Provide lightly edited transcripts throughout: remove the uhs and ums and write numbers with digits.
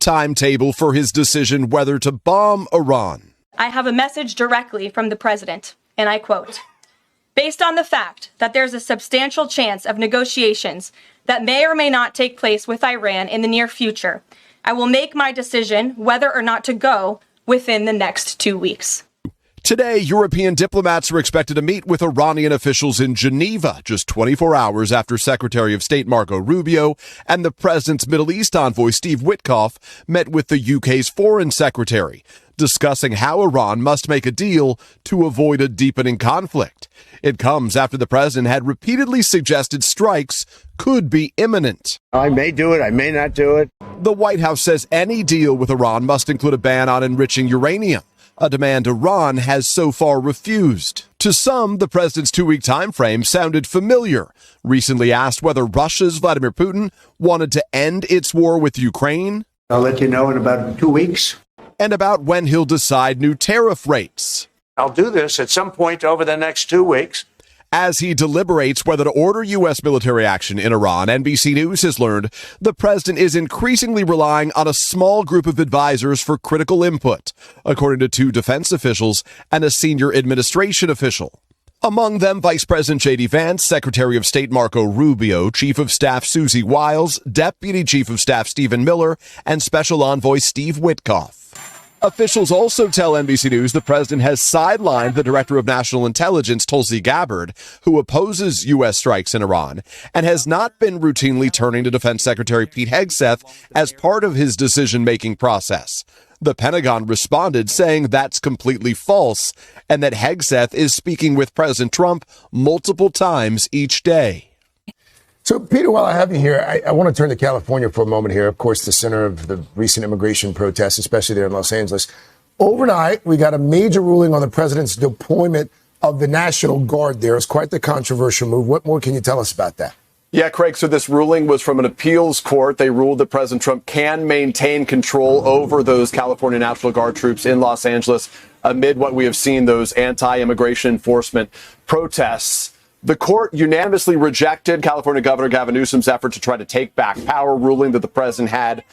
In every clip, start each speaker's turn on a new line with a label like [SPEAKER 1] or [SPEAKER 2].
[SPEAKER 1] timetable for his decision whether to bomb Iran.
[SPEAKER 2] I have a message directly from the president, and I quote, "Based on the fact that there's a substantial chance of negotiations that may or may not take place with Iran in the near future, I will make my decision whether or not to go within the next 2 weeks."
[SPEAKER 1] Today, European diplomats are expected to meet with Iranian officials in Geneva, just 24 hours after Secretary of State Marco Rubio and the president's Middle East envoy Steve Witkoff met with the UK's foreign secretary, discussing how Iran must make a deal to avoid a deepening conflict. It comes after the president had repeatedly suggested strikes could be imminent.
[SPEAKER 3] I may do it, I may not do it.
[SPEAKER 1] The White House says any deal with Iran must include a ban on enriching uranium, a demand Iran has so far refused. To some, the president's 2-week time frame sounded familiar. Recently asked whether Russia's Vladimir Putin wanted to end its war with Ukraine.
[SPEAKER 3] I'll let you know in about 2 weeks.
[SPEAKER 1] And about when he'll decide new tariff rates.
[SPEAKER 3] I'll do this at some point over the next 2 weeks.
[SPEAKER 1] As he deliberates whether to order U.S. military action in Iran, NBC News has learned the president is increasingly relying on a small group of advisors for critical input, according to 2 defense officials and a senior administration official. Among them, Vice President J.D. Vance, Secretary of State Marco Rubio, Chief of Staff Susie Wiles, Deputy Chief of Staff Stephen Miller, and Special Envoy Steve Witkoff. Officials also tell NBC News the president has sidelined the Director of National Intelligence, Tulsi Gabbard, who opposes U.S. strikes in Iran, and has not been routinely turning to Defense Secretary Pete Hegseth as part of his decision-making process. The Pentagon responded saying that's completely false and that Hegseth is speaking with President Trump multiple times each day.
[SPEAKER 4] So, Peter, while I have you here, I want to turn to California for a moment here. Of course, the center of the recent immigration protests, especially there in Los Angeles. Overnight, we got a major ruling on the president's deployment of the National Guard there. It's quite the controversial move. What more can you tell us about that?
[SPEAKER 5] Yeah, Craig, so this ruling was from an appeals court. They ruled that President Trump can maintain control over those California National Guard troops in Los Angeles amid what we have seen, those anti-immigration enforcement protests. The court unanimously rejected California Governor Gavin Newsom's effort to try to take back power, ruling that the president had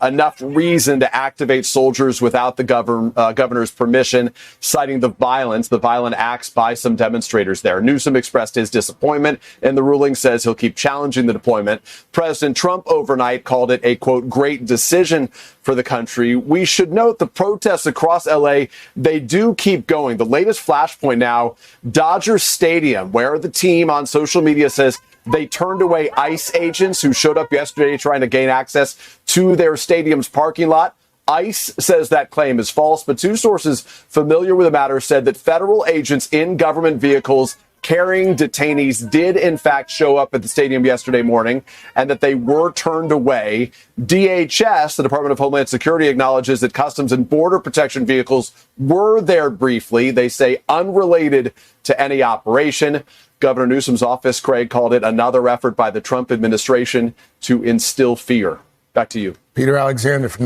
[SPEAKER 5] enough reason to activate soldiers without the governor's permission, citing the violent acts by some demonstrators there. Newsom expressed his disappointment in the ruling, says he'll keep challenging the deployment. President Trump overnight called it a, quote, great decision for the country. We should note the protests across L.A., they do keep going. The latest flashpoint now, Dodger Stadium, where the team on social media says they turned away ICE agents who showed up yesterday trying to gain access to their stadium's parking lot. ICE says that claim is false, but 2 sources familiar with the matter said that federal agents in government vehicles carrying detainees did, in fact, show up at the stadium yesterday morning and that they were turned away. DHS, the Department of Homeland Security, acknowledges that Customs and Border Protection vehicles were there briefly. They say unrelated to any operation. Governor Newsom's office, Craig, called it another effort by the Trump administration to instill fear. Back to you.
[SPEAKER 4] Peter Alexander from